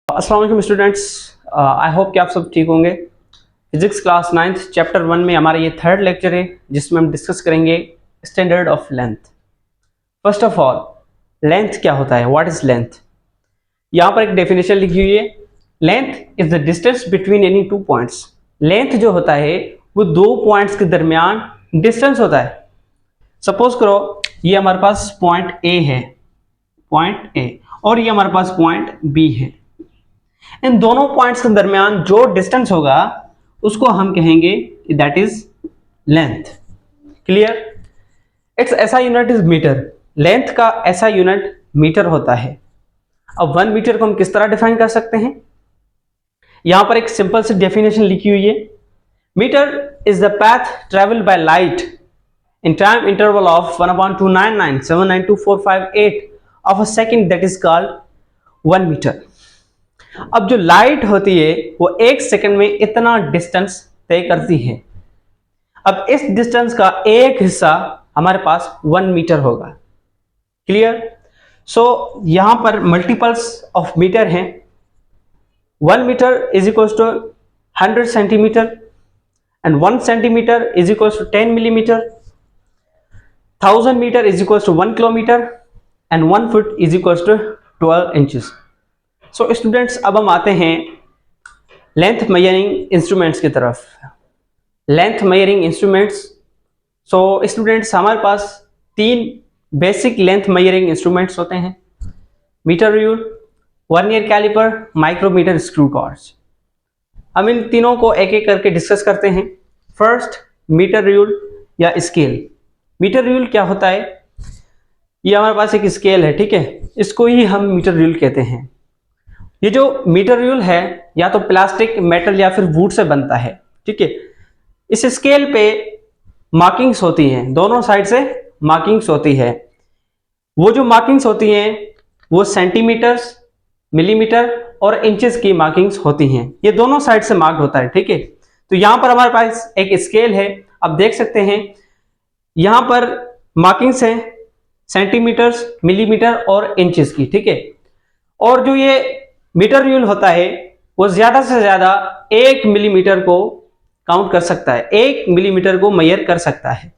अस्सलाम वालेकुम students, I hope कि आप सब ठीक होंगे। फिजिक्स क्लास 9th चैप्टर 1 में हमारा ये थर्ड लेक्चर है जिसमें हम डिस्कस करेंगे standard of length. First of all, length क्या होता है? What is length? यहाँ पर एक डेफिनेशन लिखी हुई है, length is the distance between any two points. Length जो होता है वो दो पॉइंट्स के दरमियान डिस्टेंस होता है। सपोज करो ये हमारे पास पॉइंट ए है, पॉइंट ए, और ये हमारे पास पॉइंट बी है। इन दोनों पॉइंट्स के दरमियान जो डिस्टेंस होगा उसको हम कहेंगे that is length. Clear? It's ऐसा यूनिट इज मीटर। लेंथ का ऐसा यूनिट मीटर होता है। अब 1 मीटर को हम किस तरह डिफाइन कर सकते हैं? यहां पर एक सिंपल सी डेफिनेशन लिखी हुई है, metre is the path travelled by light in time interval of 1.299799245 of a second, that is called 1 meter। अब जो लाइट होती है वो एक सेकंड में इतना डिस्टेंस तय करती है। अब इस डिस्टेंस का एक हिस्सा हमारे पास 1 मीटर होगा। क्लियर? सो यहां पर मल्टीपल्स ऑफ मीटर हैं। 1 metre is equal to 100 centimetre and 1 centimetre is equal to 10 millimetre. 1000 metre is equal to 1 kilometre and 1 foot is equal to 12 inches. So students, अब हम आते हैं लेंथ मेजरिंग इंस्ट्रूमेंट्स की तरफ। Length measuring instruments, so students हमारे पास 3 basic length measuring instruments होते हैं, metre rule, vernier calliper, micrometer, screw gauge. हम इन तीनों को एक एक करके डिस्कस करते हैं। फर्स्ट, मीटर रूल या स्केल। मीटर रूल क्या होता है? ये हमारे पास एक स्केल है, ठीक है, इसको ही हम मीटर रूल कहते हैं। ये जो मीटर रूल है या तो प्लास्टिक, मेटल या फिर वुड से बनता है, ठीक है। इस स्केल पे मार्किंग्स होती हैं, दोनों साइड से मार्किंग्स होती है। वो जो मार्किंग्स होती हैं वो सेंटीमीटर्स, मिलीमीटर और इंचेस की मार्किंग्स होती हैं। ये दोनों साइड से मार्क्ड होता है, ठीक है। तो यहां पर हमारे पास एक स्केल है, आप देख सकते हैं यहां पर मार्किंग्स हैं सेंटीमीटर्स, मिलीमीटर और इंचेस की, ठीक है। और जो ये मीटर रूल होता है वो ज्यादा से ज्यादा 1 मिलीमीटर को काउंट कर सकता है, 1 मिलीमीटर को मेजर कर सकता है।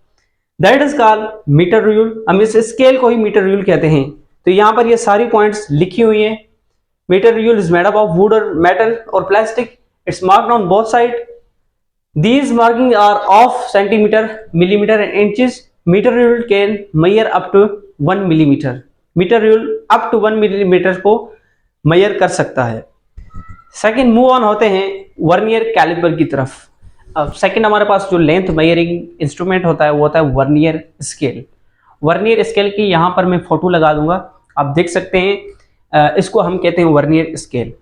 That is called metre rule. हम इस स्केल को ही मीटर रूल कहते हैं। तो यहां पर ये सारी पॉइंट्स लिखी हुई हैं। Metre rule is made up of wood और मेटल और plastic. It's marked on both side. These markings are of centimeter, millimeter and inches. Meter rule can measure up to 1 millimeter. Meter rule up to 1 millimeter को measure कर सकता है। Second, move on होते हैं vernier calliper की तरफ। अब second हमारे पास जो लेंथ मेजरिंग इंस्ट्रूमेंट होता है वो होता है वर्नियर स्केल। वर्नियर स्केल की यहाँ पर मैं फोटो लगा दूंगा, आप देख सकते हैं। इसको हम कहते हैं वर्नियर स्केल।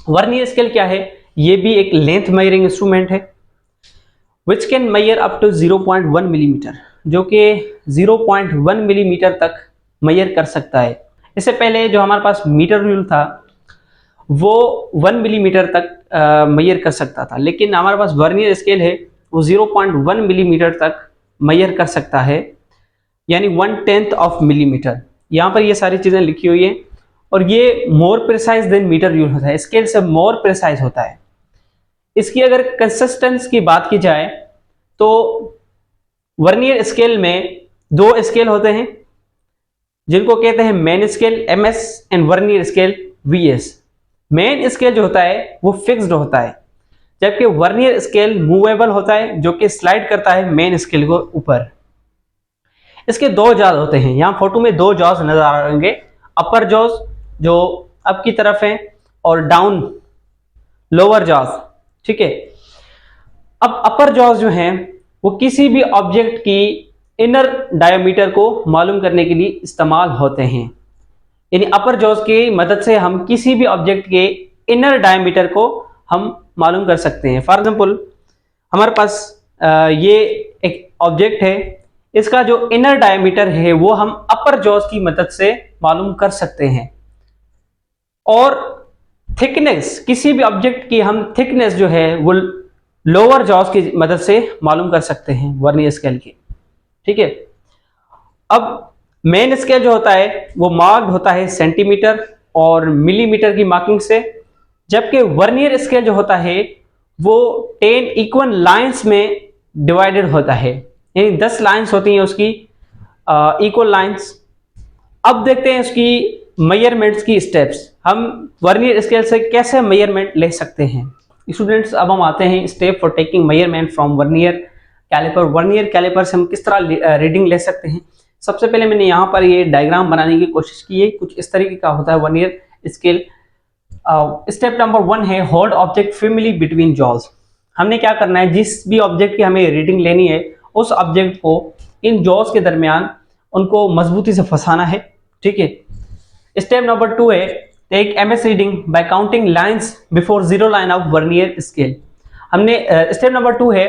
वर्नियर स्केल क्या है? ये भी एक लेंथ मेजरिंग इंस्ट्रूमेंट है which can measure up to 0.1 millimetre, जो कि 0.1 मिलीमीटर तक मेजर कर सकता है। इससे पहले जो हमारे पास मीटर रूल था वो 1 मिलीमीटर तक मेजर कर सकता था, लेकिन हमारे पास वर्नियर स्केल है वो 0.1 मिलीमीटर तक मेजर कर सकता है, यानी 1/10 ऑफ मिलीमीटर। यहाँ पर ये सारी चीज़ें लिखी हुई है और ये more precise than metre rule होता है, स्केल से मोर प्रिसाइज होता है। इसकी अगर कंसिस्टेंस की बात की जाए तो वर्नियर स्केल में 2 स्केल होते हैं जिनको कहते हैं main scale MS and vernier scale VS। Main scale जो होता है वो फिक्स्ड होता है, जबकि वर्नियर स्केल मूवेबल होता है जो कि स्लाइड करता है मेन स्केल को ऊपर। इसके 2 जॉज होते हैं, यहाँ फोटो में 2 जॉज नजर आ रहे होंगे, अपर जॉज जो अप की तरफ है और डाउन लोअर जॉज, ठीक है। अब अपर जॉज जो हैं वो किसी भी ऑब्जेक्ट की इनर डायमीटर को मालूम करने के लिए इस्तेमाल होते हैं, यानी अपर जॉज की मदद से हम किसी भी ऑब्जेक्ट के इनर डायमीटर को हम मालूम कर सकते हैं। फॉर एग्जांपल हमारे पास ये एक ऑब्जेक्ट है, इसका जो इनर डायमीटर है वो हम अपर जॉज की मदद से मालूम कर सकते हैं। और थिकनेस, किसी भी ऑब्जेक्ट की हम थिकनेस जो है वो लोअर जॉज की मदद से मालूम कर सकते हैं वर्नियर स्केल की, ठीक है। अब मेन स्केल जो होता है वो मार्क्ड होता है सेंटीमीटर और मिलीमीटर की मार्किंग से, जबकि वर्नियर स्केल जो होता है वो 10 इक्वल लाइंस में डिवाइडेड होता है, यानी 10 लाइंस होती हैं उसकी इक्वल लाइंस। अब देखते हैं उसकी मेजरमेंट्स की स्टेप्स, हम वर्नियर स्केल से कैसे मेजरमेंट ले सकते हैं। स्टूडेंट्स, अब हम आते हैं step for taking measurement from vernier calliper. Vernier calliper से हम किस तरह रीडिंग ले सकते हैं। सबसे पहले मैंने यहाँ पर ये डायग्राम बनाने की कोशिश की है, कुछ इस तरीके का होता है वर्नियर स्केल। स्टेप नंबर 1 है hold object firmly between jaws. हमने क्या करना है, जिस भी ऑब्जेक्ट की हमें रीडिंग लेनी है उस ऑब्जेक्ट को इन जॉज के दरमियान उनको मजबूती से फंसाना है, ठीक है। स्टेप नंबर 2 है take MS reading by counting lines before zero line of vernier scale. हमने स्टेप नंबर 2 है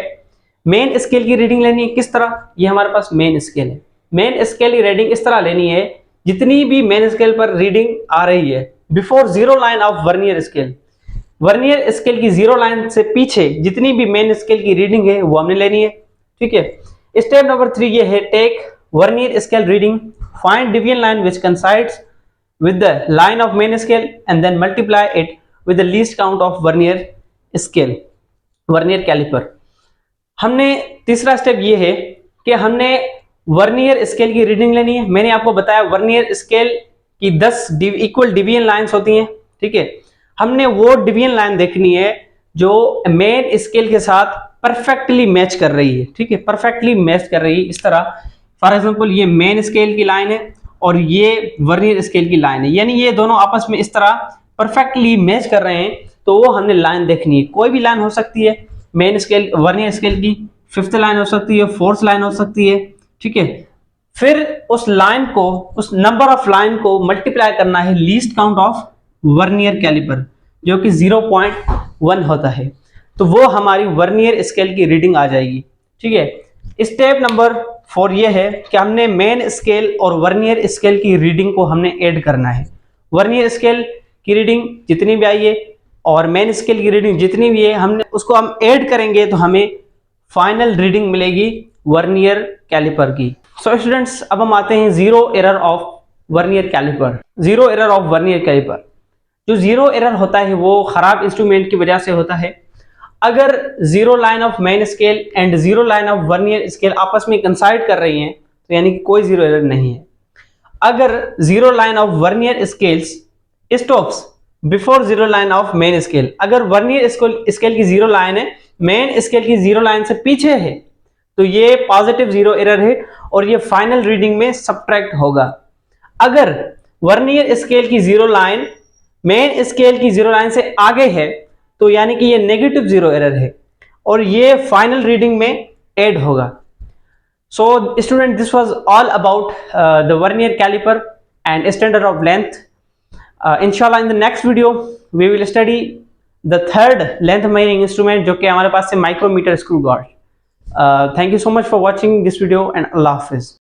मेन स्केल की रीडिंग लेनी है। किस तरह, ये हमारे पास मेन स्केल है, मेन स्केल की रीडिंग इस तरह लेनी है जितनी भी मेन स्केल पर रीडिंग आ रही है before zero line of vernier scale, vernier scale की जीरो लाइन से पीछे जितनी भी मेन स्केल की रीडिंग है वो हमने लेनी है, ठीक है। स्टेप नंबर 3 ये है take vernier scale reading, find division line which coincides with the line of main scale and then multiply it with the least count of vernier scale, vernier calliper. हमने तीसरा स्टेप ये है कि हमने vernier scale की reading लेनी है। मैंने आपको बताया वर्नियर स्केल की 10 इक्वल डिवीजन लाइंस होती हैं, ठीक है। हमने वो डिवीजन लाइन देखनी है जो मेन स्केल के साथ परफेक्टली मैच कर रही है, ठीक है, परफेक्टली मैच कर रही है। इस तरह फॉर एग्जांपल ये मेन स्केल की लाइन है और ये वर्नियर स्केल की लाइन है, यानी ये दोनों आपस में इस तरह परफेक्टली मैच कर रहे हैं, तो वो हमने लाइन देखनी है। कोई भी लाइन हो सकती है, मेन स्केल वर्नियर स्केल की 5th लाइन हो सकती है, 4th लाइन हो सकती है, ठीक है। फिर उस लाइन को, उस नंबर ऑफ लाइन को मल्टीप्लाई करना है least count of vernier calliper जो कि 0.1 होता है, तो वो हमारी वर्नियर स्केल की रीडिंग आ जाएगी, ठीक है। स्टेप नंबर 4 ये है कि हमने मेन स्केल और वर्नियर स्केल की रीडिंग को हमने ऐड करना है। वर्नियर स्केल की रीडिंग जितनी भी आई है और मेन स्केल की रीडिंग जितनी भी है, हमने उसको हम ऐड करेंगे तो हमें फाइनल रीडिंग मिलेगी वर्नियर कैलिपर की। सो स्टूडेंट्स, अब हम आते हैं zero error of vernier calliper. Zero error of vernier calliper, जो जीरो एरर होता है वो खराब इंस्ट्रूमेंट की वजह से होता है। अगर zero line of main scale and zero line of vernier scale आपस में कंसाइड कर रही हैं तो यानी कि कोई जीरो एरर नहीं है। अगर zero line of vernier scales stops before zero line of main scale, अगर वर्नियर स्केल की जीरो लाइन है मेन स्केल की जीरो लाइन से पीछे है तो ये पॉजिटिव जीरो एरर है और ये फाइनल रीडिंग में सब्ट्रैक्ट होगा। अगर वर्नियर स्केल की जीरो लाइन मेन स्केल की जीरो लाइन से आगे है तो यानी कि ये नेगेटिव जीरो एरर है और ये फाइनल रीडिंग में ऐड होगा। So student, this was all about the vernier caliper and standard of length. इंशाल्लाह in the next video we will study the third length measuring instrument जो कि हमारे पास है micrometer screw gauge. Thank you so much for watching this video and अल्लाह हाफिज।